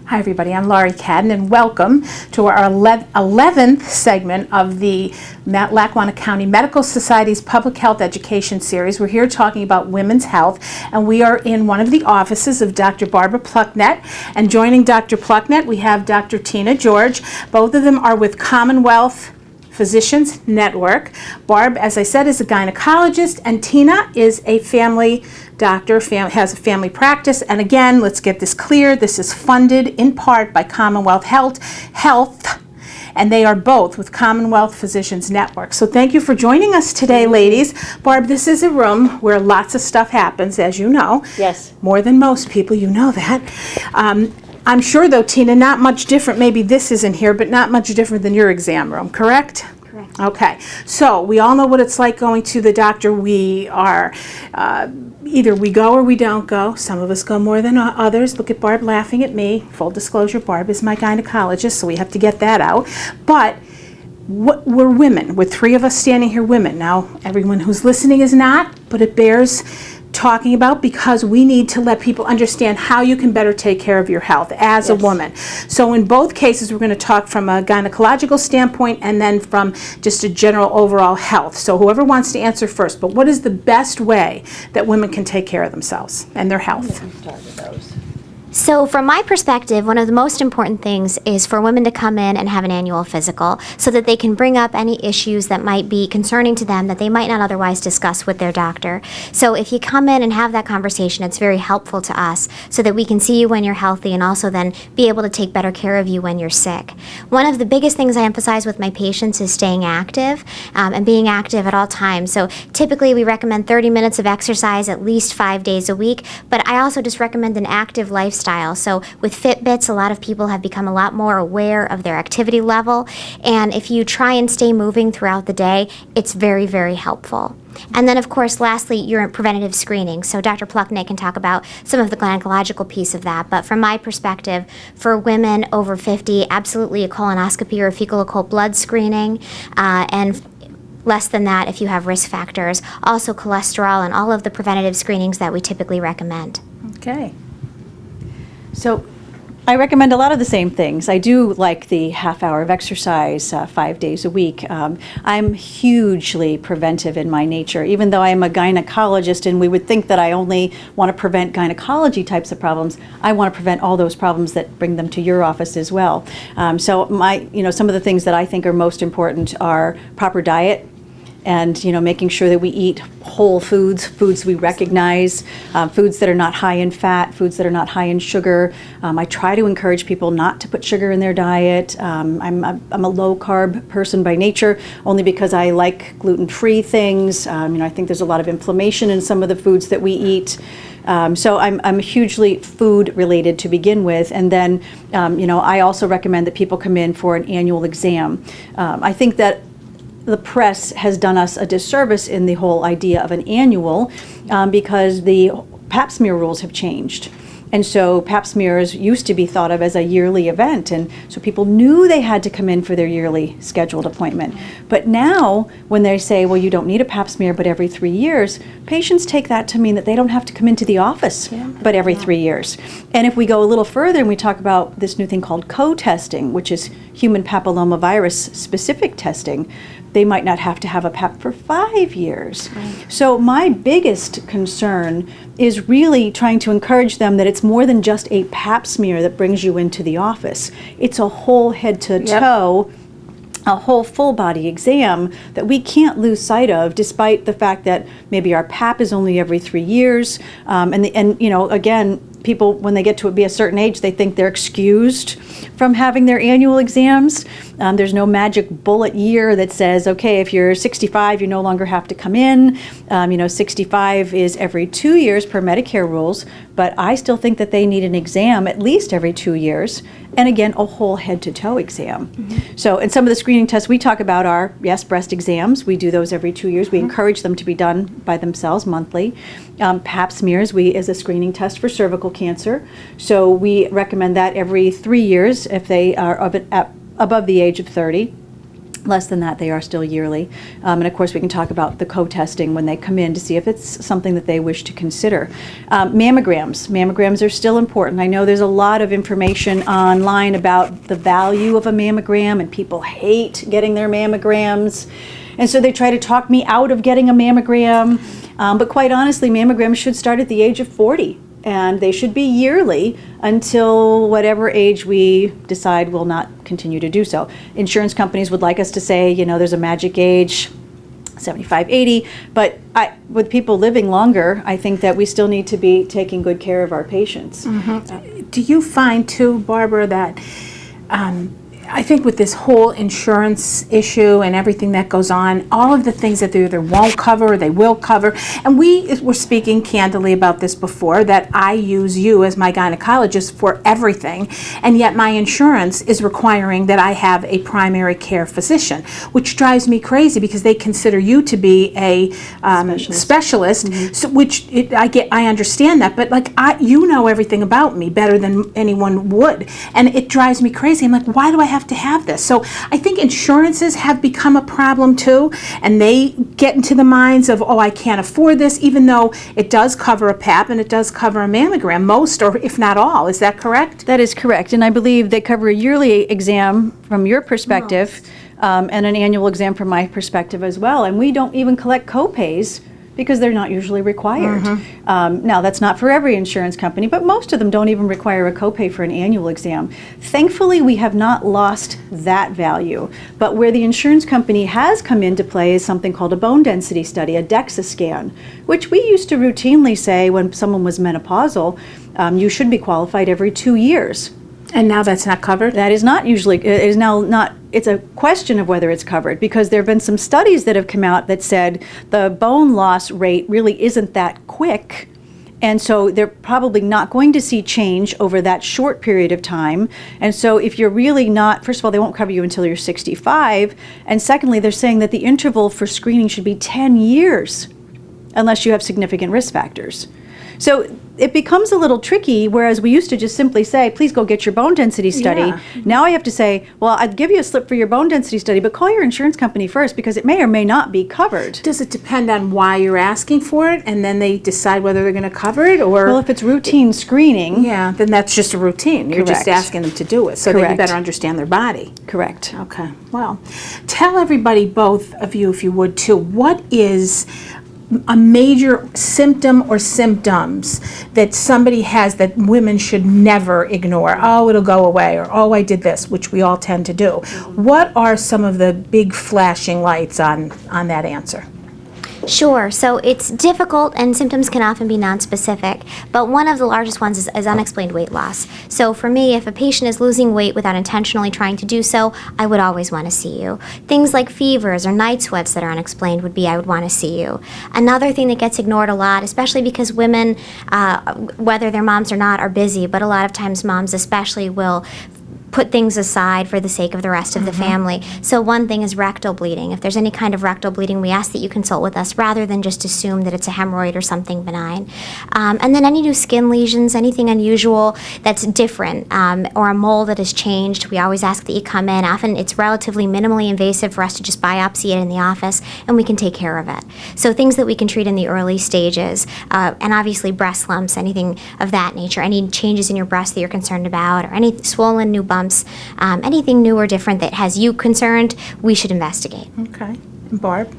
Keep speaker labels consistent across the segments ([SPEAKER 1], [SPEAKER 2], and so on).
[SPEAKER 1] Hi everybody, I'm Laurie Cadden and welcome to our 11th segment of the Lackawanna County Medical Society's Public Health Education Series. We're here talking about women's health, and we are in one of the offices of Dr. Barbara Plucknett, and joining Dr. Plucknett we have Dr. Tina George. Both of them are with Commonwealth Physicians Network. Barb, as I said, is a gynecologist, and Tina is a family doctor, has a family practice. And again, let's get this clear, this is funded in part by Commonwealth Health, and they are both with Commonwealth Physicians Network. So thank you for joining us today, ladies. Barb, this is a room where lots of stuff happens, as you know.
[SPEAKER 2] Yes.
[SPEAKER 1] More than most people, you know that. I'm sure, though, Tina, not much different. Maybe this isn't here, but not much different than your exam room, correct?
[SPEAKER 2] Correct.
[SPEAKER 1] Okay. So we all know what it's like going to the doctor. We are, either we go or we don't go. Some of us go more than others. Look at Barb laughing at me. Full disclosure, Barb is my gynecologist, so we have to get that out. But we're women. With three of us standing here, women. Now, everyone who's listening is not, but it bears talking about because we need to let people understand how you can better take care of your health as a woman. So in both cases, we're going to talk from a gynecological standpoint and then from just a general overall health. So whoever wants to answer first, but what is the best way that women can take care of themselves and their health?
[SPEAKER 2] Start with those.
[SPEAKER 3] So from my perspective, one of the most important things is for women to come in and have an annual physical so that they can bring up any issues that might be concerning to them that they might not otherwise discuss with their doctor. So if you come in and have that conversation, it's very helpful to us so that we can see you when you're healthy and also then be able to take better care of you when you're sick. One of the biggest things I emphasize with my patients is staying active and being active at all times. So typically we recommend 30 minutes of exercise at least 5 days a week, but I also just recommend an active lifestyle. So with Fitbits, a lot of people have become a lot more aware of their activity level, and if you try and stay moving throughout the day, it's very, very helpful. And then, of course, lastly, your preventative screening. So Dr. Plucknett can talk about some of the gynecological piece of that, but from my perspective, for women over 50, absolutely a colonoscopy or a fecal occult blood screening, and less than that if you have risk factors, also cholesterol and all of the preventative screenings that we typically recommend.
[SPEAKER 1] Okay.
[SPEAKER 2] So I recommend a lot of the same things. I do like the half hour of exercise 5 days a week. I'm hugely preventive in my nature, even though I am a gynecologist and we would think that I only want to prevent gynecology types of problems. I want to prevent all those problems that bring them to your office as well. So some of the things that I think are most important are proper diet, and making sure that we eat whole foods we recognize, foods that are not high in fat, foods that are not high in sugar. I try to encourage people not to put sugar in their diet. I'm a low carb person by nature, only because I like gluten-free things. I think there's a lot of inflammation in some of the foods that we eat. So I'm hugely food related to begin with, and then I also recommend that people come in for an annual exam. I think that the press has done us a disservice in the whole idea of an annual because the pap smear rules have changed. And so pap smears used to be thought of as a yearly event, and so people knew they had to come in for their yearly scheduled appointment. But now, when they say, well, you don't need a pap smear but every 3 years, patients take that to mean that they don't have to come into the office but every 3 years. And if we go a little further and we talk about this new thing called co-testing, which is human papillomavirus specific testing, they might not have to have a PAP for 5 years. Right. So my biggest concern is really trying to encourage them that it's more than just a pap smear that brings you into the office. It's a whole head to toe, a whole full body exam that we can't lose sight of, despite the fact that maybe our PAP is only every 3 years. Again, people, when they get to be a certain age, they think they're excused from having their annual exams. There's no magic bullet year that says, okay, if you're 65, you no longer have to come in. 65 is every 2 years per Medicare rules, but I still think that they need an exam at least every 2 years, and again, a whole head-to-toe exam. Mm-hmm. So, and some of the screening tests we talk about are, yes, breast exams. We do those every 2 years. We encourage them to be done by themselves monthly. Pap smears, is a screening test for cervical cancer. So we recommend that every 3 years if they are above the age of 30. Less than that, they are still yearly. And of course, we can talk about the co-testing when they come in to see if it's something that they wish to consider. Mammograms. Mammograms are still important. I know there's a lot of information online about the value of a mammogram, and people hate getting their mammograms. And so they try to talk me out of getting a mammogram. But quite honestly, mammograms should start at the age of 40. And they should be yearly until whatever age we decide will not continue to do so. Insurance companies would like us to say, you know, there's a magic age, 75, 80, but with people living longer, I think that we still need to be taking good care of our patients.
[SPEAKER 1] Do you find too, Barbara, that I think with this whole insurance issue and everything that goes on, all of the things that they either won't cover or they will cover, and we were speaking candidly about this before, that I use you as my gynecologist for everything, and yet my insurance is requiring that I have a primary care physician, which drives me crazy because they consider you to be a specialist. So, I understand that, but like you know everything about me better than anyone would, and it drives me crazy. I'm like, why do I have to have this? So I think insurances have become a problem too, and they get into the minds of, oh, I can't afford this, even though it does cover a PAP and it does cover a mammogram, most or if not all. Is that correct?
[SPEAKER 2] That is correct, and I believe they cover a yearly exam from your perspective, and an annual exam from my perspective as well, and we don't even collect co-pays because they're not usually required. Now, that's not for every insurance company, but most of them don't even require a copay for an annual exam. Thankfully, we have not lost that value, but where the insurance company has come into play is something called a bone density study, a DEXA scan, which we used to routinely say when someone was menopausal, you should be qualified every 2 years.
[SPEAKER 1] And now that's not covered?
[SPEAKER 2] That is not usually, it is now not, it's a question of whether it's covered, because there have been some studies that have come out that said the bone loss rate really isn't that quick, and so they're probably not going to see change over that short period of time. And so if you're really not, first of all, they won't cover you until you're 65, and secondly, they're saying that the interval for screening should be 10 years unless you have significant risk factors. So it becomes a little tricky, whereas we used to just simply say, please go get your bone density study.
[SPEAKER 1] Yeah.
[SPEAKER 2] Now I have to say, well, I'd give you a slip for your bone density study, but call your insurance company first because it may or may not be covered.
[SPEAKER 1] Does it depend on why you're asking for it, and then they decide whether they're going to cover it, or?
[SPEAKER 2] Well, if it's routine screening.
[SPEAKER 1] Yeah, then that's just a routine. You're just
[SPEAKER 2] Correct.
[SPEAKER 1] asking them to do it, so that you
[SPEAKER 2] Correct.
[SPEAKER 1] better understand their body.
[SPEAKER 2] Correct.
[SPEAKER 1] Okay, well, tell everybody, both of you, if you would, too, what is a major symptom or symptoms that somebody has that women should never ignore? Oh, it'll go away, or oh, I did this, which we all tend to do. What are some of the big flashing lights on that answer?
[SPEAKER 3] Sure. So it's difficult, and symptoms can often be nonspecific, but one of the largest ones is unexplained weight loss. So for me, if a patient is losing weight without intentionally trying to do so, I would always want to see you. Things like fevers or night sweats that are unexplained would be, I would want to see you. Another thing that gets ignored a lot, especially because women, whether they're moms or not, are busy, but a lot of times moms especially will put things aside for the sake of the rest of the family. So one thing is rectal bleeding. If there's any kind of rectal bleeding, we ask that you consult with us rather than just assume that it's a hemorrhoid or something benign. And then any new skin lesions, anything unusual that's different, or a mole that has changed, we always ask that you come in. Often it's relatively minimally invasive for us to just biopsy it in the office, and we can take care of it. So things that we can treat in the early stages, and obviously breast lumps, anything of that nature, any changes in your breast that you're concerned about, or any swollen new bumps, anything new or different that has you concerned, we should investigate.
[SPEAKER 1] Okay. Barb?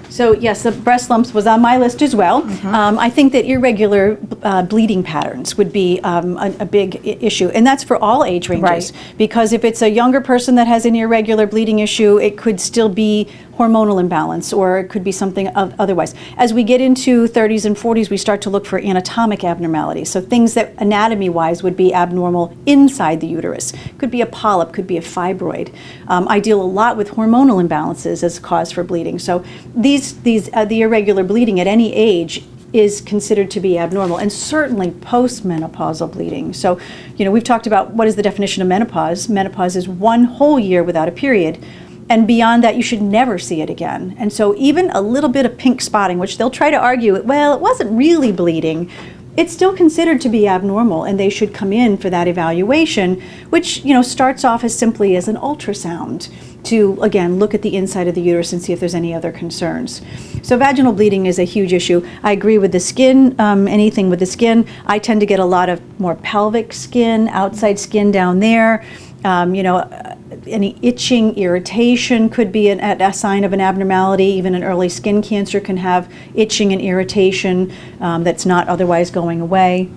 [SPEAKER 2] So yes, the breast lumps was on my list as well. I think that irregular bleeding patterns would be a big issue, and that's for all age ranges.
[SPEAKER 1] Right.
[SPEAKER 2] Because if it's a younger person that has an irregular bleeding issue, it could still be hormonal imbalance, or it could be something otherwise. As we get into 30s and 40s, we start to look for anatomic abnormalities. So things that anatomy-wise would be abnormal inside the uterus. Could be a polyp, could be a fibroid. I deal a lot with hormonal imbalances as a cause for bleeding. So the irregular bleeding at any age is considered to be abnormal, and certainly postmenopausal bleeding. So, we've talked about what is the definition of menopause. Menopause is 1 whole year without a period, and beyond that, you should never see it again. And so even a little bit of pink spotting, which they'll try to argue, well, it wasn't really bleeding, it's still considered to be abnormal, and they should come in for that evaluation, which, starts off as simply as an ultrasound to, again, look at the inside of the uterus and see if there's any other concerns. So vaginal bleeding is a huge issue. I agree with the skin, anything with the skin. I tend to get a lot of more pelvic skin, outside skin down there. Any itching, irritation could be a sign of an abnormality. Even an early skin cancer can have itching and irritation that's not otherwise going away.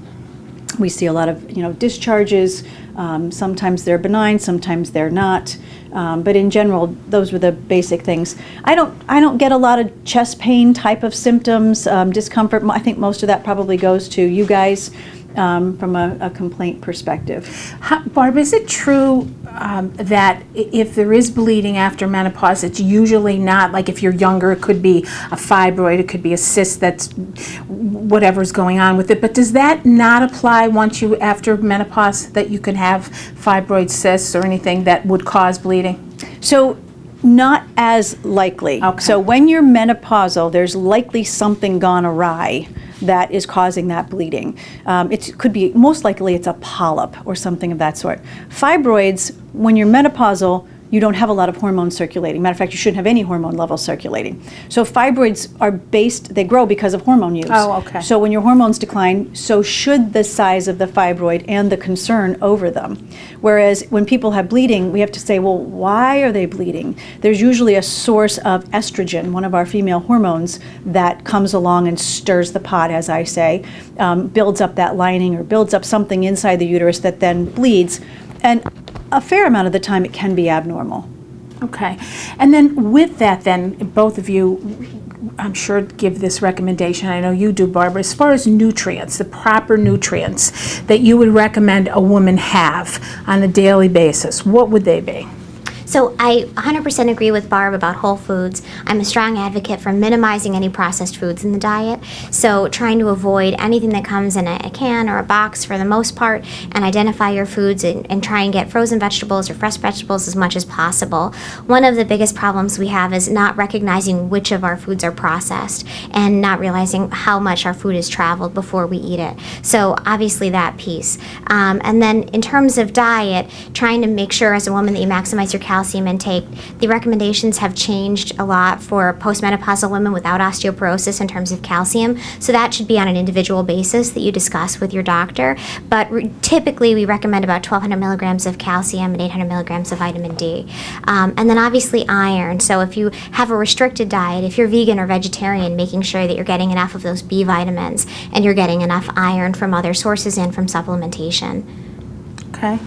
[SPEAKER 2] We see a lot of, discharges. Sometimes they're benign, sometimes they're not. But in general, those were the basic things. I don't get a lot of chest pain type of symptoms, discomfort. I think most of that probably goes to you guys. From a complaint perspective.
[SPEAKER 1] Barb, is it true that if there is bleeding after menopause, it's usually not, like if you're younger, it could be a fibroid, it could be a cyst, that's whatever's going on with it, but does that not apply once you, after menopause, that you can have fibroid cysts or anything that would cause bleeding?
[SPEAKER 2] So not as likely.
[SPEAKER 1] Okay.
[SPEAKER 2] So when you're menopausal, there's likely something gone awry that is causing that bleeding. It could be, most likely it's a polyp or something of that sort. Fibroids, when you're menopausal, you don't have a lot of hormones circulating. Matter of fact, you shouldn't have any hormone levels circulating. So fibroids are they grow because of hormone use.
[SPEAKER 1] Oh, okay.
[SPEAKER 2] So when your hormones decline, so should the size of the fibroid and the concern over them. Whereas when people have bleeding, we have to say, well, why are they bleeding? There's usually a source of estrogen, one of our female hormones, that comes along and stirs the pot, as I say, builds up that lining or builds up something inside the uterus that then bleeds. And a fair amount of the time it can be abnormal.
[SPEAKER 1] Okay. And then with that, then, both of you, I'm sure, give this recommendation. I know you do, Barbara. As far as nutrients, the proper nutrients that you would recommend a woman have on a daily basis, what would they be?
[SPEAKER 3] So I 100% agree with Barb about whole foods. I'm a strong advocate for minimizing any processed foods in the diet. So trying to avoid anything that comes in a can or a box for the most part, and identify your foods and try and get frozen vegetables or fresh vegetables as much as possible. One of the biggest problems we have is not recognizing which of our foods are processed and not realizing how much our food has traveled before we eat it. So obviously that piece. And then in terms of diet, trying to make sure as a woman that you maximize your calcium intake. The recommendations have changed a lot for postmenopausal women without osteoporosis in terms of calcium, so that should be on an individual basis that you discuss with your doctor. But typically we recommend about 1,200 milligrams of calcium and 800 milligrams of vitamin D. And then obviously iron. So if you have a restricted diet, if you're vegan or vegetarian, making sure that you're getting enough of those B vitamins and you're getting enough iron from other sources and from supplementation.
[SPEAKER 1] Okay.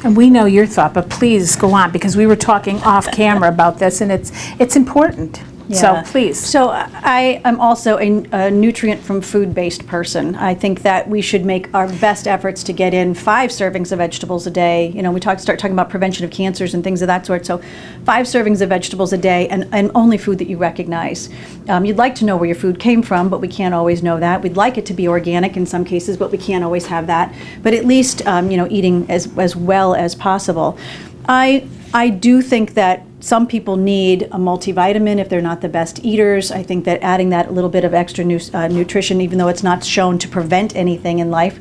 [SPEAKER 1] And we know your thought, but please go on, because we were talking off camera about this, and it's important.
[SPEAKER 2] Yeah.
[SPEAKER 1] So please.
[SPEAKER 2] So I am also a nutrient from food-based person. I think that we should make our best efforts to get in 5 servings of vegetables a day. We start talking about prevention of cancers and things of that sort. So 5 servings of vegetables a day, and only food that you recognize. You'd like to know where your food came from, but we can't always know that. We'd like it to be organic in some cases, but we can't always have that. But at least eating as well as possible. I do think that some people need a multivitamin if they're not the best eaters. I think that adding that a little bit of extra nutrition, even though it's not shown to prevent anything in life,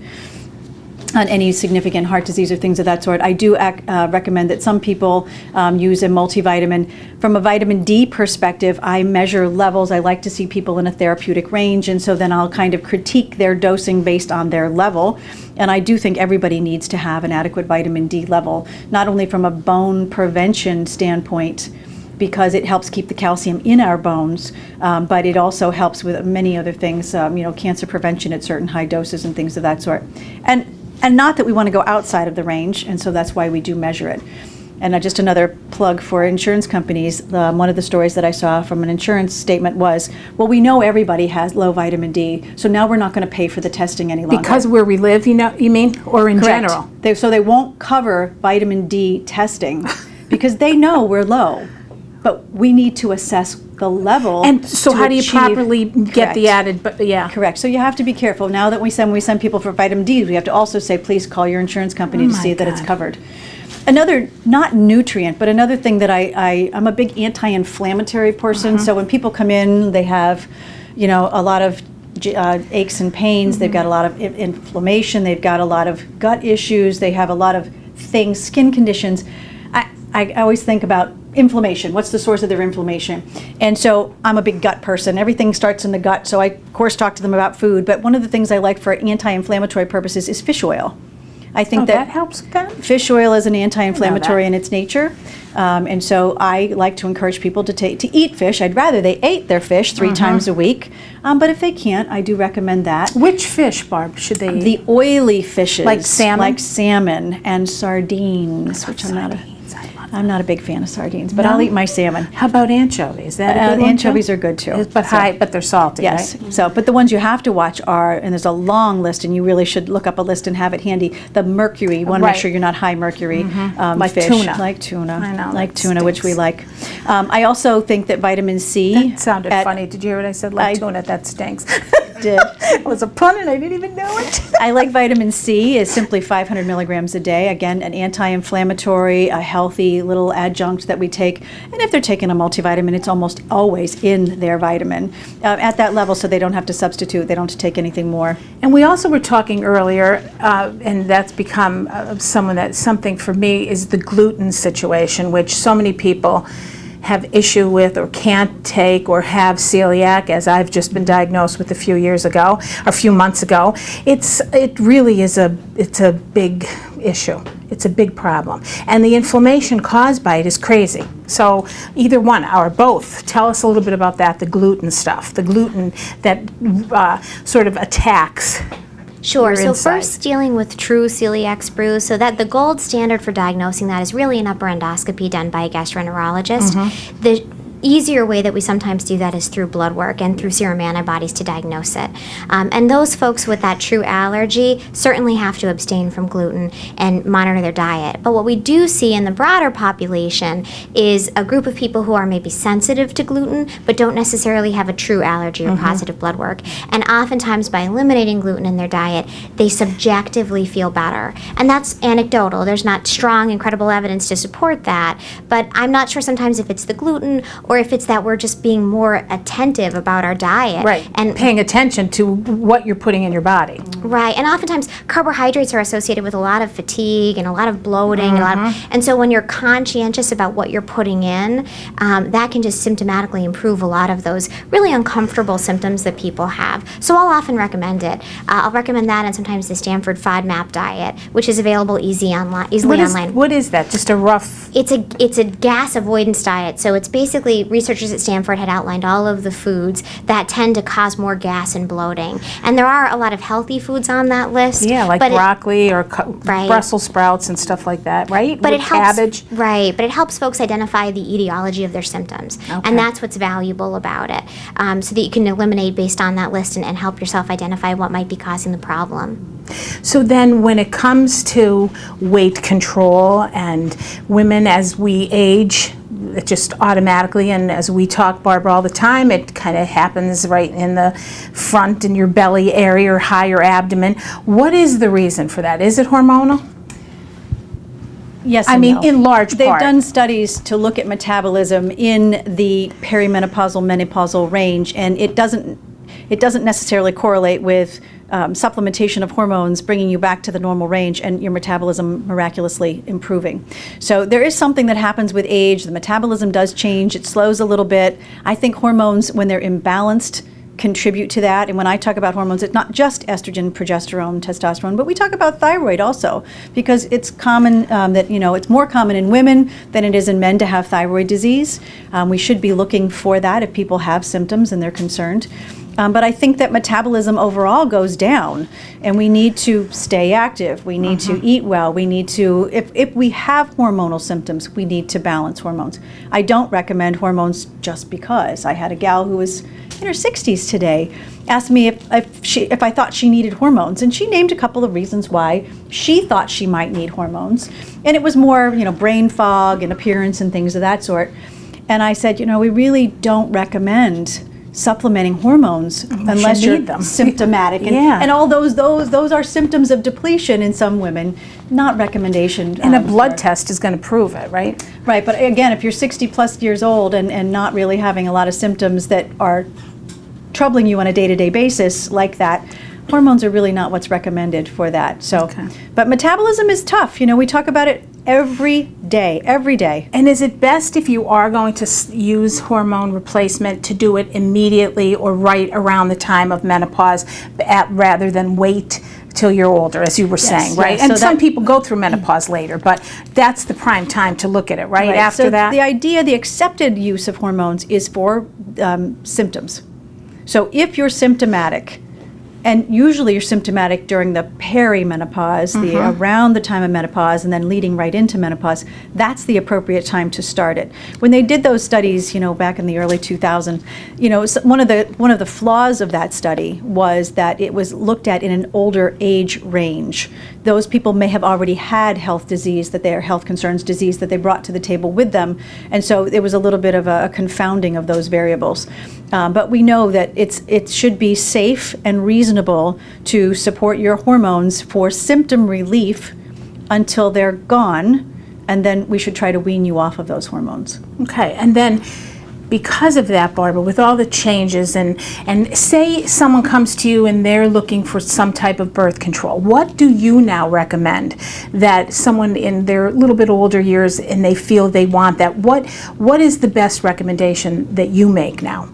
[SPEAKER 2] on any significant heart disease or things of that sort, I do recommend that some people use a multivitamin. From a vitamin D perspective, I measure levels. I like to see people in a therapeutic range, and so then I'll kind of critique their dosing based on their level. And I do think everybody needs to have an adequate vitamin D level, not only from a bone prevention standpoint, because it helps keep the calcium in our bones, but it also helps with many other things, cancer prevention at certain high doses and things of that sort. And not that we want to go outside of the range, and so that's why we do measure it. And just another plug for insurance companies, one of the stories that I saw from an insurance statement was, well, we know everybody has low vitamin D, so now we're not going to pay for the testing any longer.
[SPEAKER 1] Because where we live, you mean, or in
[SPEAKER 2] Correct.
[SPEAKER 1] general?
[SPEAKER 2] So they won't cover vitamin D testing because they know we're low, but we need to assess the level.
[SPEAKER 1] And so
[SPEAKER 2] to
[SPEAKER 1] how do you
[SPEAKER 2] achieve-
[SPEAKER 1] properly get
[SPEAKER 2] Correct.
[SPEAKER 1] the added, but yeah.
[SPEAKER 2] Correct. So you have to be careful. Now that we send people for vitamin D, we have to also say, please call your insurance company
[SPEAKER 1] Oh
[SPEAKER 2] to
[SPEAKER 1] my
[SPEAKER 2] see that it's
[SPEAKER 1] God.
[SPEAKER 2] covered. Another, not nutrient, but another thing that I'm a big anti-inflammatory person. So when people come in, they have, a lot of aches and pains. They've got a lot of inflammation. They've got a lot of gut issues. They have a lot of things, skin conditions. I always think about inflammation. What's the source of their inflammation? And so I'm a big gut person. Everything starts in the gut. So I, of course, talk to them about food. But one of the things I like for anti-inflammatory purposes is fish oil. I think
[SPEAKER 1] that helps with that?
[SPEAKER 2] Fish oil is an anti-inflammatory in its nature. And so I like to encourage people to eat fish. I'd rather they ate their fish 3 times a week. But if they can't, I do recommend that.
[SPEAKER 1] Which fish, Barb, should they eat?
[SPEAKER 2] The oily fishes.
[SPEAKER 1] Like salmon?
[SPEAKER 2] Like salmon and sardines, which I'm not a big fan of sardines, but I'll eat my salmon.
[SPEAKER 1] How about anchovies? Is that a good one
[SPEAKER 2] anchovies
[SPEAKER 1] too?
[SPEAKER 2] are good too.
[SPEAKER 1] But they're salty,
[SPEAKER 2] yes.
[SPEAKER 1] right?
[SPEAKER 2] So, but the ones you have to watch are, and there's a long list, and you really should look up a list and have it handy. The mercury, you want to make sure you're not high mercury
[SPEAKER 1] Like
[SPEAKER 2] fish.
[SPEAKER 1] tuna.
[SPEAKER 2] Like tuna.
[SPEAKER 1] I know,
[SPEAKER 2] Like
[SPEAKER 1] that
[SPEAKER 2] tuna, which we
[SPEAKER 1] stinks.
[SPEAKER 2] like. I also think that vitamin C.
[SPEAKER 1] That sounded funny. Did you hear what I said? Like tuna, that stinks.
[SPEAKER 2] Did.
[SPEAKER 1] It was a pun and I didn't even know it.
[SPEAKER 2] I like vitamin C. It's simply 500 milligrams a day. Again, an anti-inflammatory, a healthy little adjunct that we take. And if they're taking a multivitamin, it's almost always in their vitamin at that level, so they don't have to substitute. They don't have to take anything more.
[SPEAKER 1] And we also were talking earlier, and that's become something for me, is the gluten situation, which so many people have issue with or can't take or have celiac, as I've just been diagnosed with a few months ago. It really is a big issue. It's a big problem. And the inflammation caused by it is crazy. So either one or both. Tell us a little bit about that, the gluten stuff, the gluten that sort of attacks.
[SPEAKER 3] Sure. So
[SPEAKER 1] inside.
[SPEAKER 3] first, dealing with true celiac sprues, so that the gold standard for diagnosing that is really an upper endoscopy done by a gastroenterologist. The easier way that we sometimes do that is through blood work and through serum antibodies to diagnose it. And those folks with that true allergy certainly have to abstain from gluten and monitor their diet. But what we do see in the broader population is a group of people who are maybe sensitive to gluten but don't necessarily have a true allergy or positive blood work. And oftentimes by eliminating gluten in their diet, they subjectively feel better. And that's anecdotal. There's not strong and credible evidence to support that. But I'm not sure sometimes if it's the gluten or if it's that we're just being more attentive about our diet.
[SPEAKER 1] Right, and paying attention to what you're putting in your body.
[SPEAKER 3] Right, and oftentimes carbohydrates are associated with a lot of fatigue and a lot of bloating, and so when you're conscientious about what you're putting in, that can just symptomatically improve a lot of those really uncomfortable symptoms that people have. So I'll often recommend it. I'll recommend that and sometimes the Stanford FODMAP diet, which is available easily online.
[SPEAKER 1] What is that? Just a rough...
[SPEAKER 3] It's a gas avoidance diet. So it's basically, researchers at Stanford had outlined all of the foods that tend to cause more gas and bloating. And there are a lot of healthy foods on that list.
[SPEAKER 1] Yeah, like broccoli or Brussels sprouts and stuff like that, right?
[SPEAKER 3] But
[SPEAKER 1] With cabbage.
[SPEAKER 3] Right, but it helps folks identify the etiology of their symptoms.
[SPEAKER 1] Okay.
[SPEAKER 3] And that's what's valuable about it. So that you can eliminate based on that list and help yourself identify what might be causing the problem.
[SPEAKER 1] So then when it comes to weight control and women as we age, it just automatically, and as we talk, Barbara, all the time, it kind of happens right in the front in your belly area or higher abdomen. What is the reason for that? Is it hormonal?
[SPEAKER 2] Yes,
[SPEAKER 1] I
[SPEAKER 2] and
[SPEAKER 1] mean,
[SPEAKER 2] no.
[SPEAKER 1] in large part.
[SPEAKER 2] They've done studies to look at metabolism in the perimenopausal, menopausal range, and it doesn't necessarily correlate with supplementation of hormones bringing you back to the normal range and your metabolism miraculously improving. So there is something that happens with age. The metabolism does change. It slows a little bit. I think hormones, when they're imbalanced, contribute to that. And when I talk about hormones, it's not just estrogen, progesterone, testosterone, but we talk about thyroid also, because it's common that, it's more common in women than it is in men to have thyroid disease. We should be looking for that if people have symptoms and they're concerned. But I think that metabolism overall goes down, and we need to stay active. We need to eat well. We need to, if we have hormonal symptoms, we need to balance hormones. I don't recommend hormones just because. I had a gal who was in her 60s today, asked me if I thought she needed hormones, and she named a couple of reasons why she thought she might need hormones. And it was more, brain fog and appearance and things of that sort. And I said, we really don't recommend supplementing hormones unless
[SPEAKER 1] you
[SPEAKER 2] you're
[SPEAKER 1] need them.
[SPEAKER 2] symptomatic. And,
[SPEAKER 1] Yeah.
[SPEAKER 2] and all those are symptoms of depletion in some women, not recommendation.
[SPEAKER 1] And a blood test is going to prove it, right?
[SPEAKER 2] Right, but again, if you're 60 plus years old and not really having a lot of symptoms that are troubling you on a day-to-day basis like that, hormones are really not what's recommended for that. So,
[SPEAKER 1] Okay.
[SPEAKER 2] but metabolism is tough. You know, we talk about it every day, every day.
[SPEAKER 1] And is it best if you are going to use hormone replacement to do it immediately or right around the time of menopause rather than wait till you're older, as you were saying, right?
[SPEAKER 2] yes.
[SPEAKER 1] And
[SPEAKER 2] So
[SPEAKER 1] some
[SPEAKER 2] that-
[SPEAKER 1] people go through menopause later, but that's the prime time to look at it, right? After
[SPEAKER 2] so
[SPEAKER 1] that?
[SPEAKER 2] the accepted use of hormones is for symptoms. So if you're symptomatic, and usually you're symptomatic during the perimenopause, around the time of menopause, and then leading right into menopause, that's the appropriate time to start it. When they did those studies, you know, back in the early 2000s, you know, one of the flaws of that study was that it was looked at in an older age range. Those people may have already had health concerns disease that they brought to the table with them, and so it was a little bit of a confounding of those variables. But we know that it should be safe and reasonable to support your hormones for symptom relief until they're gone, and then we should try to wean you off of those hormones.
[SPEAKER 1] Okay, and then because of that, Barbara, with all the changes, and say someone comes to you and they're looking for some type of birth control, what do you now recommend that someone in their little bit older years and they feel they want that? What is the best recommendation that you make now?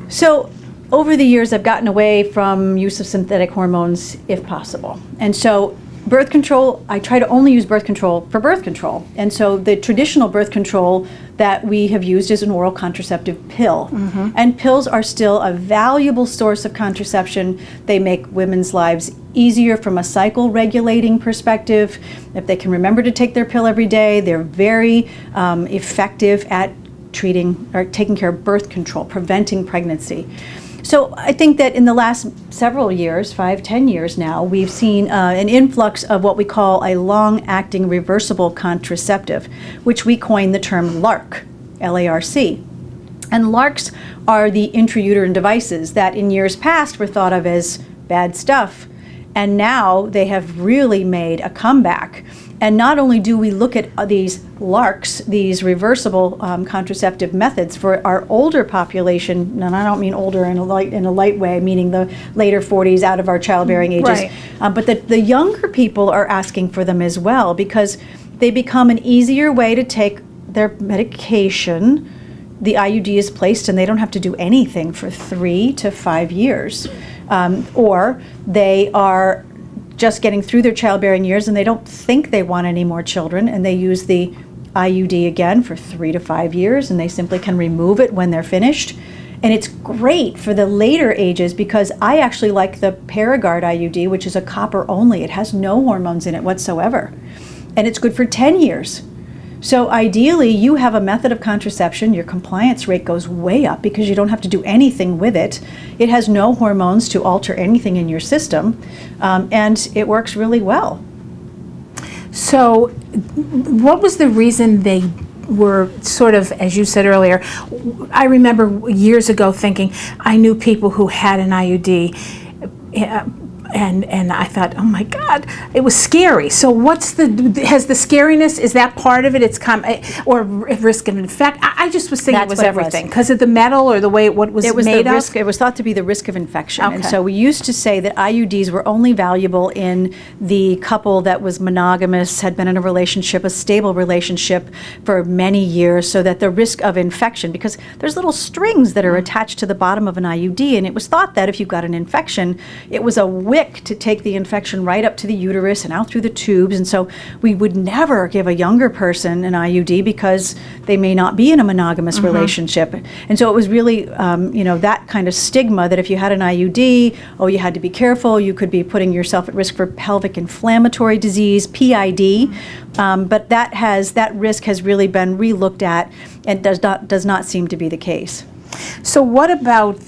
[SPEAKER 2] So over the years, I've gotten away from use of synthetic hormones if possible. And so birth control, I try to only use birth control for birth control. And so the traditional birth control that we have used is an oral contraceptive pill. And pills are still a valuable source of contraception. They make women's lives easier from a cycle regulating perspective. If they can remember to take their pill every day, they're very effective at treating or taking care of birth control, preventing pregnancy. So I think that in the last several years, 5-10 years now, we've seen an influx of what we call a long-acting reversible contraceptive, which we coined the term LARC, L-A-R-C. And LARCs are the intrauterine devices that in years past were thought of as bad stuff. And now they have really made a comeback. And not only do we look at these LARCs, these reversible contraceptive methods for our older population, and I don't mean older in a light way, meaning the later 40s out of our childbearing ages,
[SPEAKER 1] Right.
[SPEAKER 2] But the younger people are asking for them as well because they become an easier way to take their medication. The IUD is placed and they don't have to do anything for 3 to 5 years. Or they are just getting through their childbearing years and they don't think they want any more children, and they use the IUD again for 3 to 5 years, and they simply can remove it when they're finished. And it's great for the later ages because I actually like the Paragard IUD, which is a copper only. It has no hormones in it whatsoever. And it's good for 10 years. So ideally, you have a method of contraception, your compliance rate goes way up because you don't have to do anything with it. It has no hormones to alter anything in your system, and it works really well.
[SPEAKER 1] So what was the reason they were sort of, as you said earlier, I remember years ago thinking I knew people who had an IUD, and I thought, oh my God, it was scary. So has the scariness, is that part of it? Or risk of infection? I just was thinking
[SPEAKER 2] That's
[SPEAKER 1] it was
[SPEAKER 2] what it was.
[SPEAKER 1] everything because of the metal or the way what was
[SPEAKER 2] It was
[SPEAKER 1] made
[SPEAKER 2] the risk.
[SPEAKER 1] of?
[SPEAKER 2] It was thought to be the risk of infection, and
[SPEAKER 1] Okay.
[SPEAKER 2] so we used to say that IUDs were only valuable in the couple that was monogamous, had been in a stable relationship for many years, so that the risk of infection, because there's little strings that are attached to the bottom of an IUD, and it was thought that if you got an infection, it was a wick to take the infection right up to the uterus and out through the tubes, and so we would never give a younger person an IUD because they may not be in a monogamous relationship. And so it was really, that kind of stigma that if you had an IUD, you had to be careful, you could be putting yourself at risk for pelvic inflammatory disease, PID, but that risk has really been relooked at and does not seem to be the case.
[SPEAKER 1] So what about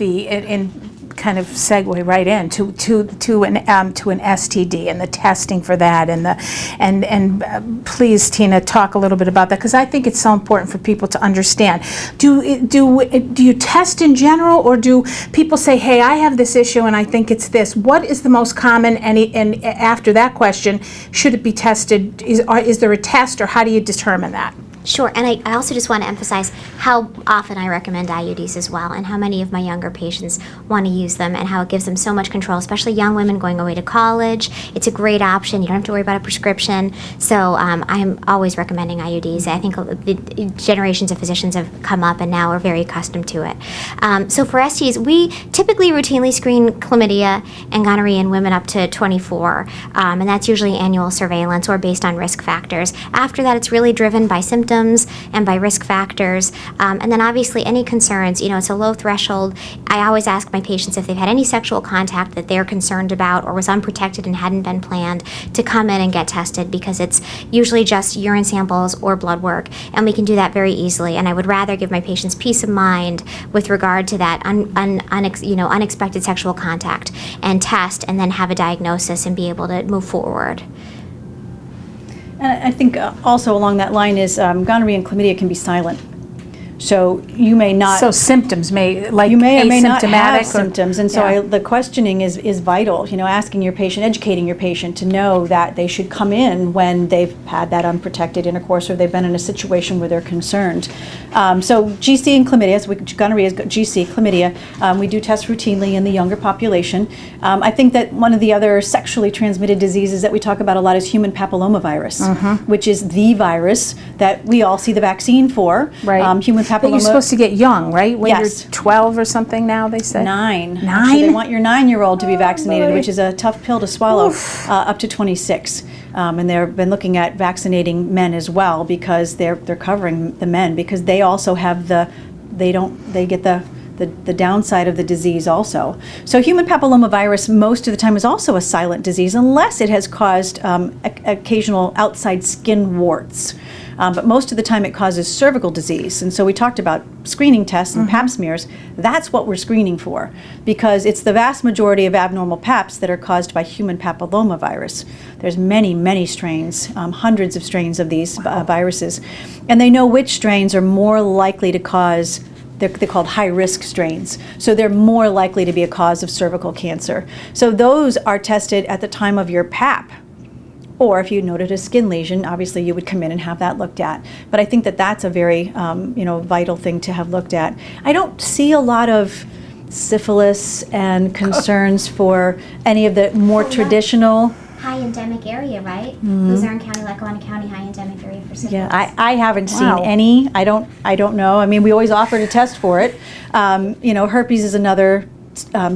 [SPEAKER 1] kind of segue right in to an STD and the testing for that, and please, Tina, talk a little bit about that because I think it's so important for people to understand. Do you test in general, or do people say, hey, I have this issue and I think it's this? What is the most common? And after that question, should it be tested? Is there a test, or how do you determine that?
[SPEAKER 3] Sure, and I also just want to emphasize how often I recommend IUDs as well, and how many of my younger patients want to use them, and how it gives them so much control, especially young women going away to college. It's a great option. You don't have to worry about a prescription. So I'm always recommending IUDs. I think the generations of physicians have come up and now are very accustomed to it. So for STs, we typically routinely screen chlamydia and gonorrhea in women up to 24, and that's usually annual surveillance or based on risk factors. After that, it's really driven by symptoms and by risk factors. And then obviously any concerns, it's a low threshold. I always ask my patients if they've had any sexual contact that they're concerned about or was unprotected and hadn't been planned to come in and get tested, because it's usually just urine samples or blood work, and we can do that very easily. And I would rather give my patients peace of mind with regard to that unexpected sexual contact and test, and then have a diagnosis and be able to move forward.
[SPEAKER 2] And I think also along that line is gonorrhea and chlamydia can be silent. So you may not.
[SPEAKER 1] So symptoms may, like,
[SPEAKER 2] you may or may not
[SPEAKER 1] asymptomatic
[SPEAKER 2] have
[SPEAKER 1] or-
[SPEAKER 2] symptoms, and so
[SPEAKER 1] Yeah.
[SPEAKER 2] the questioning is vital. Asking your patient, educating your patient to know that they should come in when they've had that unprotected intercourse or they've been in a situation where they're concerned. So GC and chlamydia, so gonorrhea is GC, chlamydia. We do test routinely in the younger population. I think that one of the other sexually transmitted diseases that we talk about a lot is human papillomavirus, which is the virus that we all see the vaccine for.
[SPEAKER 1] Right.
[SPEAKER 2] Human
[SPEAKER 1] But
[SPEAKER 2] papilloma.
[SPEAKER 1] you're supposed to get young, right? When
[SPEAKER 2] Yes.
[SPEAKER 1] you're 12 or something now, they say?
[SPEAKER 2] 9.
[SPEAKER 1] 9?
[SPEAKER 2] Actually, they want your 9-year-old to be vaccinated,
[SPEAKER 1] boy.
[SPEAKER 2] which is a tough pill to swallow, up to 26. And they've been looking at vaccinating men as well, because they're covering the men, because they also have they get the downside of the disease also. So human papillomavirus most of the time is also a silent disease, unless it has caused occasional outside skin warts. But most of the time it causes cervical disease. And so we talked about screening tests and pap smears. That's what we're screening for, because it's the vast majority of abnormal paps that are caused by human papillomavirus. There's many, many strains, hundreds of strains of these viruses. And they know which strains are more likely to cause, they're called high-risk strains. So they're more likely to be a cause of cervical cancer. So those are tested at the time of your pap. Or if you noted a skin lesion, obviously you would come in and have that looked at. But I think that that's a very vital thing to have looked at. I don't see a lot of syphilis and concerns for any of the more traditional.
[SPEAKER 3] High endemic area, right? Luzerne County, Lackawanna County, high endemic area for syphilis.
[SPEAKER 2] Yeah, I haven't
[SPEAKER 1] Wow.
[SPEAKER 2] seen any. I don't know. I mean, we always offer to test for it. Herpes is another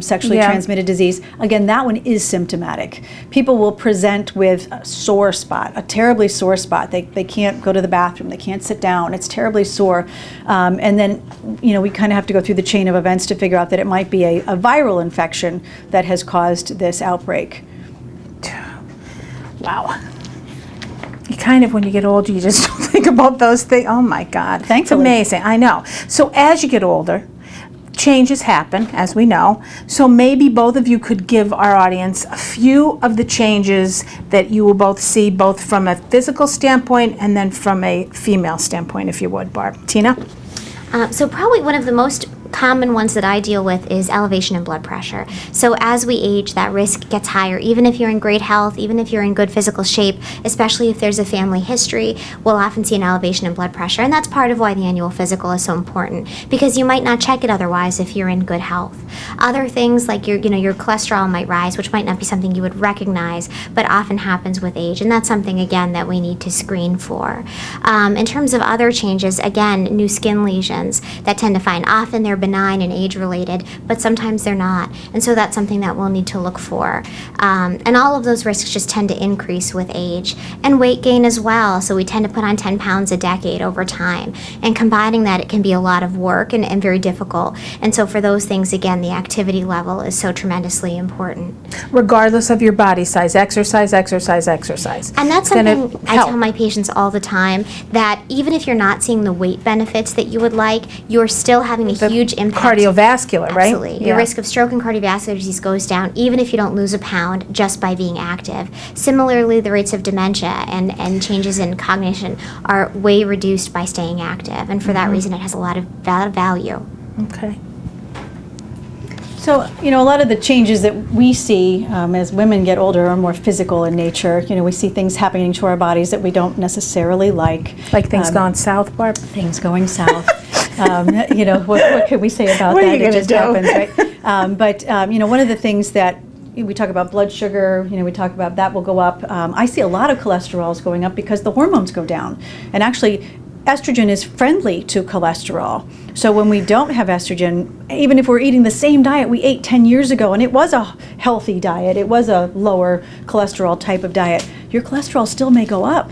[SPEAKER 2] sexually
[SPEAKER 1] Yeah.
[SPEAKER 2] transmitted disease. Again, that one is symptomatic. People will present with a sore spot, a terribly sore spot. They can't go to the bathroom. They can't sit down. It's terribly sore. And then, we kind of have to go through the chain of events to figure out that it might be a viral infection that has caused this outbreak.
[SPEAKER 1] Wow. You kind of, when you get older, you just don't think about those things. Oh my God.
[SPEAKER 2] Thankfully.
[SPEAKER 1] It's amazing. I know. So as you get older, changes happen, as we know. So maybe both of you could give our audience a few of the changes that you will both see, both from a physical standpoint and then from a female standpoint, if you would, Barb. Tina?
[SPEAKER 3] So probably one of the most common ones that I deal with is elevation in blood pressure. So as we age, that risk gets higher. Even if you're in great health, even if you're in good physical shape, especially if there's a family history, we'll often see an elevation in blood pressure. And that's part of why the annual physical is so important, because you might not check it otherwise if you're in good health. Other things like your cholesterol might rise, which might not be something you would recognize, but often happens with age. And that's something, again, that we need to screen for. In terms of other changes, again, new skin lesions that tend to find. Often they're benign and age-related, but sometimes they're not. And so that's something that we'll need to look for. And all of those risks just tend to increase with age. And weight gain as well. So we tend to put on 10 pounds a decade over time. And combining that, it can be a lot of work and very difficult. And so for those things, again, the activity level is so tremendously important.
[SPEAKER 1] Regardless of your body size, exercise, exercise, exercise.
[SPEAKER 3] And that's
[SPEAKER 1] It's gonna
[SPEAKER 3] something I
[SPEAKER 1] help.
[SPEAKER 3] tell my patients all the time, that even if you're not seeing the weight benefits that you would like, you're still having a
[SPEAKER 1] The
[SPEAKER 3] huge impact.
[SPEAKER 1] cardiovascular, right?
[SPEAKER 3] Absolutely. Your
[SPEAKER 1] Yeah.
[SPEAKER 3] risk of stroke and cardiovascular disease goes down even if you don't lose a pound just by being active. Similarly, the rates of dementia and changes in cognition are way reduced by staying active. And for that reason, it has a lot of value.
[SPEAKER 1] Okay.
[SPEAKER 2] So, a lot of the changes that we see as women get older are more physical in nature. We see things happening to our bodies that we don't necessarily like.
[SPEAKER 1] Like things going south, Barb?
[SPEAKER 2] Things going south. What can we say about
[SPEAKER 1] What are
[SPEAKER 2] that?
[SPEAKER 1] you
[SPEAKER 2] It just
[SPEAKER 1] gonna
[SPEAKER 2] happens, right? But one of the things that we talk about blood sugar, we talk about that will go up. I see a lot of cholesterols going up because the hormones go down. And actually, estrogen is friendly to cholesterol. So when we don't have estrogen, even if we're eating the same diet we ate 10 years ago, and it was a healthy diet, it was a lower cholesterol type of diet, your cholesterol still may go up.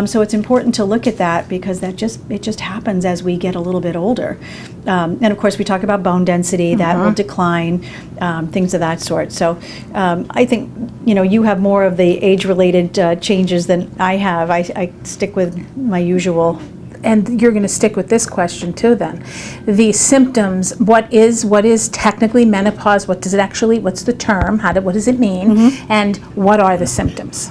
[SPEAKER 2] So it's important to look at that because it just happens as we get a little bit older. And of course, we talk about bone density, that will decline, things of that sort. So I think, you have more of the age-related changes than I have. I stick with my usual.
[SPEAKER 1] And you're going to stick with this question too then. The symptoms, what is technically menopause? What's the term? What does it mean? And what are the symptoms?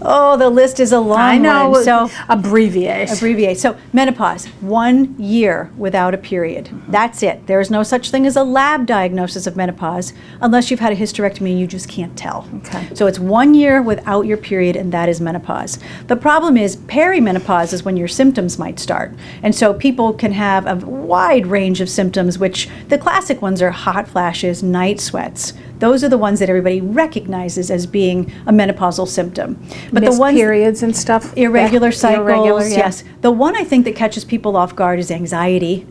[SPEAKER 2] Oh, the list is a long
[SPEAKER 1] I know.
[SPEAKER 2] one. So
[SPEAKER 1] Abbreviate.
[SPEAKER 2] So menopause, 1 year without a period. That's it. There is no such thing as a lab diagnosis of menopause unless you've had a hysterectomy and you just can't tell.
[SPEAKER 1] Okay.
[SPEAKER 2] So it's 1 year without your period, and that is menopause. The problem is perimenopause is when your symptoms might start. And so people can have a wide range of symptoms, which the classic ones are hot flashes, night sweats. Those are the ones that everybody recognizes as being a menopausal symptom. But the ones,
[SPEAKER 1] periods and stuff.
[SPEAKER 2] irregular cycles,
[SPEAKER 1] Irregular, yeah.
[SPEAKER 2] yes. The one I think that catches people off guard is anxiety,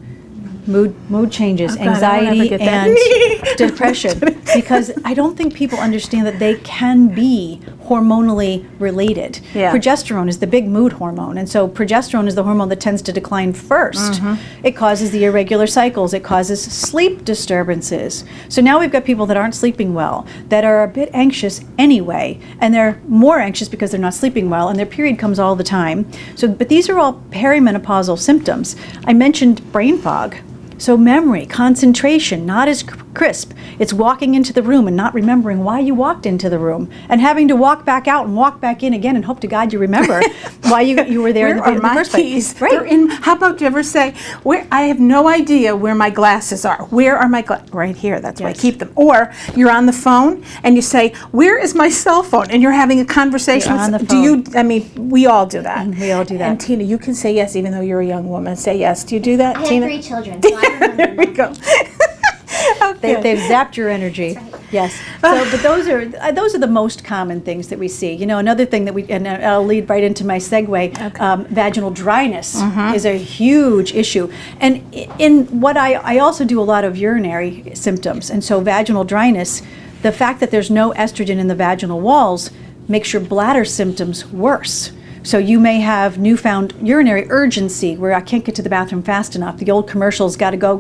[SPEAKER 2] mood changes,
[SPEAKER 1] Oh, God, I don't
[SPEAKER 2] anxiety,
[SPEAKER 1] ever get that.
[SPEAKER 2] and depression. Because I don't think people understand that they can be hormonally related.
[SPEAKER 1] Yeah.
[SPEAKER 2] Progesterone is the big mood hormone, and so progesterone is the hormone that tends to decline first. It causes the irregular cycles. It causes sleep disturbances. So now we've got people that aren't sleeping well, that are a bit anxious anyway, and they're more anxious because they're not sleeping well, and their period comes all the time. But these are all perimenopausal symptoms. I mentioned brain fog. So memory, concentration, not as crisp. It's walking into the room and not remembering why you walked into the room, and having to walk back out and walk back in again and hope to God you remember why you were there in the first place.
[SPEAKER 1] Keys? Right. How about you ever say, I have no idea where my glasses are. Where are my glasses? Right here, that's where I keep them. Or you're on the phone and you say, where is my cell phone? And you're having a conversation.
[SPEAKER 2] You're on the phone.
[SPEAKER 1] We all do that.
[SPEAKER 2] We all do that.
[SPEAKER 1] And Tina, you can say yes even though you're a young woman. Say yes. Do you do that,
[SPEAKER 3] I
[SPEAKER 1] Tina?
[SPEAKER 3] have 3 children, so I remember
[SPEAKER 1] There we
[SPEAKER 3] them.
[SPEAKER 1] go. Okay.
[SPEAKER 2] They've zapped your energy. Yes. So, but those are the most common things that we see. Another thing that and I'll lead right into my segue. Vaginal dryness is a huge issue, and in what I also do a lot of urinary symptoms, and so vaginal dryness, the fact that there's no estrogen in the vaginal walls makes your bladder symptoms worse. So you may have newfound urinary urgency where I can't get to the bathroom fast enough. The old commercials, gotta go.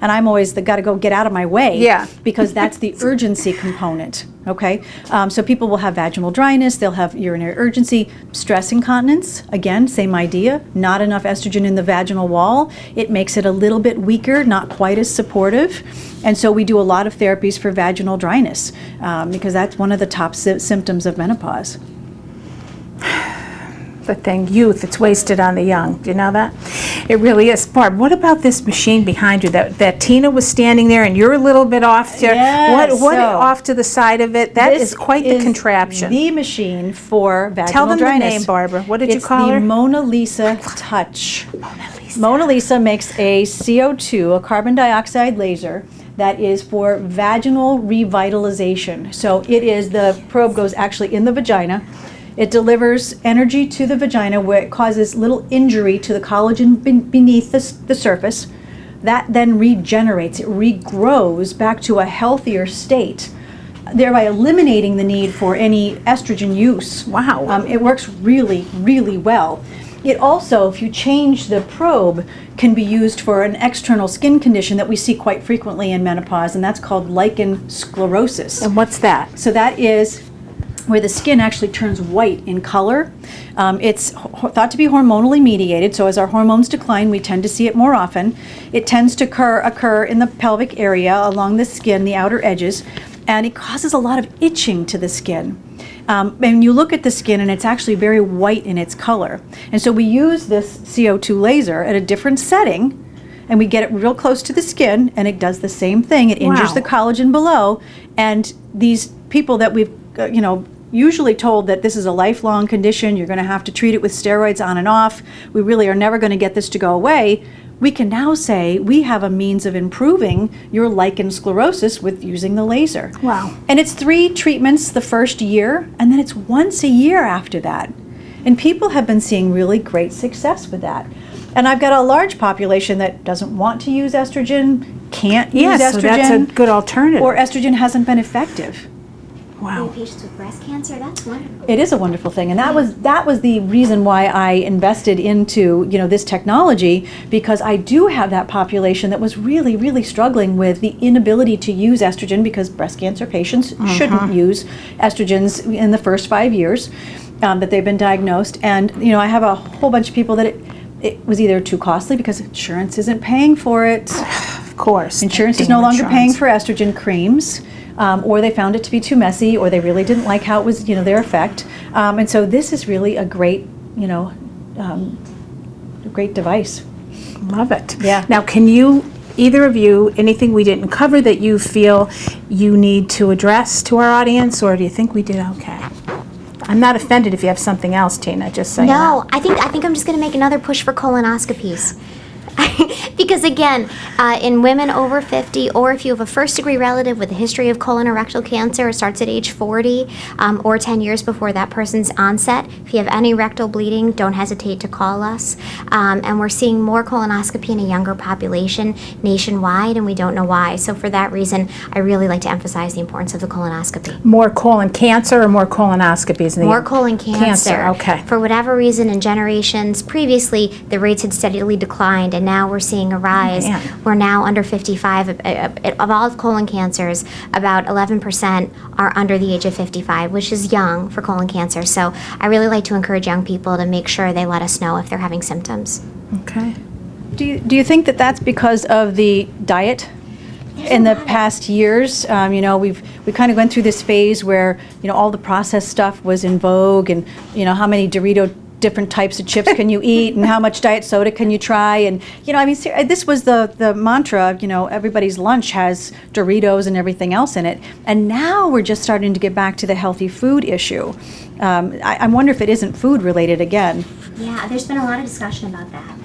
[SPEAKER 2] And I'm always the gotta go, get out of my way.
[SPEAKER 1] Yeah.
[SPEAKER 2] Because that's the urgency component, okay? So people will have vaginal dryness, they'll have urinary urgency, stress incontinence, again, same idea, not enough estrogen in the vaginal wall. It makes it a little bit weaker, not quite as supportive. And so we do a lot of therapies for vaginal dryness because that's one of the top symptoms of menopause.
[SPEAKER 1] The thing, youth, it's wasted on the young. Do you know that? It really is. Barb, what about this machine behind you that Tina was standing there and you're a little bit off there?
[SPEAKER 2] Yes,
[SPEAKER 1] What
[SPEAKER 2] so
[SPEAKER 1] off to the side of it? That is quite the contraption.
[SPEAKER 2] The machine for vaginal
[SPEAKER 1] Tell them
[SPEAKER 2] dryness.
[SPEAKER 1] the name, Barbara. What did you
[SPEAKER 2] It's
[SPEAKER 1] call
[SPEAKER 2] the
[SPEAKER 1] her?
[SPEAKER 2] Mona Lisa Touch.
[SPEAKER 1] Mona Lisa.
[SPEAKER 2] Mona Lisa makes a CO2, a carbon dioxide laser, that is for vaginal revitalization. So the probe goes actually in the vagina. It delivers energy to the vagina where it causes little injury to the collagen beneath the surface. That then regenerates, it regrows back to a healthier state, thereby eliminating the need for any estrogen use.
[SPEAKER 1] Wow.
[SPEAKER 2] It works really, really well. It also, if you change the probe, can be used for an external skin condition that we see quite frequently in menopause, and that's called lichen sclerosis.
[SPEAKER 1] And what's that?
[SPEAKER 2] So that is where the skin actually turns white in color. It's thought to be hormonally mediated, so as our hormones decline, we tend to see it more often. It tends to occur in the pelvic area, along the skin, the outer edges, and it causes a lot of itching to the skin. And you look at the skin and it's actually very white in its color. And so we use this CO2 laser at a different setting, and we get it real close to the skin, and it does the same thing. It injures
[SPEAKER 1] Wow.
[SPEAKER 2] the collagen below, and these people that we've, usually told that this is a lifelong condition, you're going to have to treat it with steroids on and off, we really are never going to get this to go away, we can now say we have a means of improving your lichen sclerosis with using the laser.
[SPEAKER 1] Wow.
[SPEAKER 2] And it's 3 treatments the first year, and then it's once a year after that. And people have been seeing really great success with that. And I've got a large population that doesn't want to use estrogen, can't use estrogen.
[SPEAKER 1] So that's a good alternative.
[SPEAKER 2] Or estrogen hasn't been effective.
[SPEAKER 1] Wow.
[SPEAKER 3] Patients with breast cancer, that's wonderful.
[SPEAKER 2] It is a wonderful thing, and that was the reason why I invested into this technology, because I do have that population that was really, really struggling with the inability to use estrogen, because breast cancer patients shouldn't use estrogens in the first 5 years that they've been diagnosed. And I have a whole bunch of people that it was either too costly because insurance isn't paying for it.
[SPEAKER 1] Of course.
[SPEAKER 2] Insurance is no longer paying for estrogen creams. Or they found it to be too messy, or they really didn't like how it was, their effect. And so this is really a great, great device.
[SPEAKER 1] Love it.
[SPEAKER 2] Yeah.
[SPEAKER 1] Now, can either of you, anything we didn't cover that you feel you need to address to our audience, or do you think we did okay? I'm not offended if you have something else, Tina, just so you know.
[SPEAKER 3] No, I think I'm just going to make another push for colonoscopies. Because again, in women over 50, or if you have a first-degree relative with a history of colon or rectal cancer, it starts at age 40 or 10 years before that person's onset. If you have any rectal bleeding, don't hesitate to call us. And we're seeing more colonoscopy in a younger population nationwide, and we don't know why. So for that reason, I really like to emphasize the importance of the colonoscopy.
[SPEAKER 1] More colon cancer or more colonoscopies?
[SPEAKER 3] More colon cancer.
[SPEAKER 1] Okay.
[SPEAKER 3] For whatever reason, in generations previously, the rates had steadily declined, and now we're seeing a rise.
[SPEAKER 1] Man.
[SPEAKER 3] We're now under 55. Of all colon cancers, about 11% are under the age of 55, which is young for colon cancer. So I really like to encourage young people to make sure they let us know if they're having symptoms.
[SPEAKER 1] Okay.
[SPEAKER 2] Do you think that that's because of the diet? In the past years, we've kind of gone through this phase where all the processed stuff was in vogue, and how many different types of chips can you eat, and how much diet soda can you try, and this was the mantra. Everybody's lunch has Doritos and everything else in it, and now we're just starting to get back to the healthy food issue. I wonder if it isn't food related again.
[SPEAKER 3] Yeah, there's been a lot of discussion about that.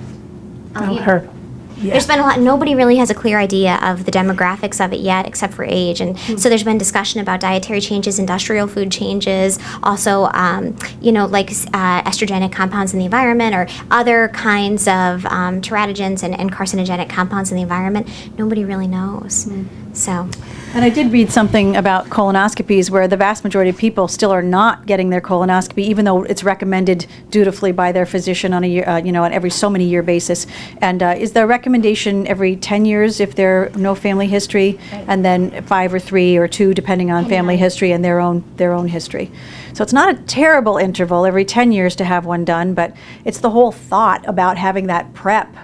[SPEAKER 1] Yeah.
[SPEAKER 3] There's been a lot. Nobody really has a clear idea of the demographics of it yet, except for age. And so there's been discussion about dietary changes, industrial food changes, also, estrogenic compounds in the environment, or other kinds of teratogens and carcinogenic compounds in the environment. Nobody really knows. So.
[SPEAKER 2] And I did read something about colonoscopies where the vast majority of people still are not getting their colonoscopy, even though it's recommended dutifully by their physician on a year, on every so many year basis. And is the recommendation every 10 years if there no family history, and then 5 or 3 or 2 depending on family history and their own history. So it's not a terrible interval every 10 years to have one done, but it's the whole thought about having that prep.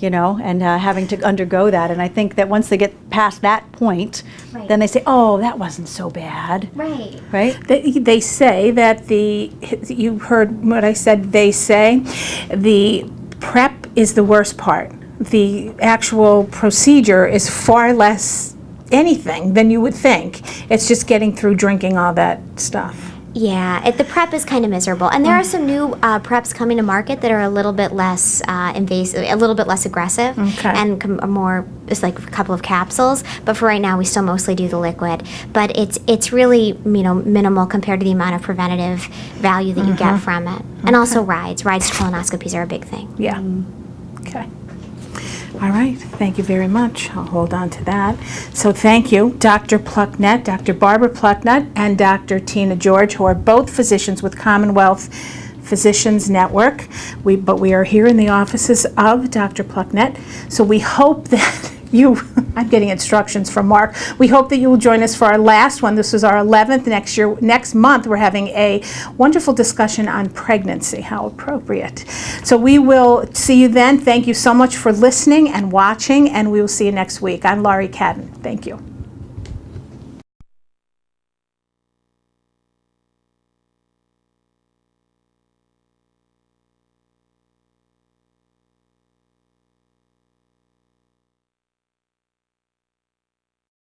[SPEAKER 2] And having to undergo that. And I think that once they get past that point,
[SPEAKER 3] Right.
[SPEAKER 2] then they say, oh, that wasn't so bad.
[SPEAKER 3] Right.
[SPEAKER 2] Right?
[SPEAKER 1] They say that you heard what I said, they say, the prep is the worst part. The actual procedure is far less anything than you would think. It's just getting through drinking all that stuff.
[SPEAKER 3] Yeah, the prep is kind of miserable, and there are some new preps coming to market that are a little bit less invasive, a little bit less aggressive,
[SPEAKER 1] Okay.
[SPEAKER 3] and more. It's like a couple of capsules. But for right now, we still mostly do the liquid. But it's really minimal compared to the amount of preventative value that you get from it, and also rides to colonoscopies are a big thing.
[SPEAKER 1] Yeah. Okay. All right. Thank you very much. I'll hold on to that. So thank you, Dr. Plucknett, Dr. Barbara Plucknett, and Dr. Tina George, who are both physicians with Commonwealth Physicians Network. But we are here in the offices of Dr. Plucknett. So we hope that I'm getting instructions from Mark. We hope that you will join us for our last one. This was our 11th. Next month, we're having a wonderful discussion on pregnancy. How appropriate. So we will see you then. Thank you so much for listening and watching, and we will see you next week. I'm Laurie Cadden. Thank you.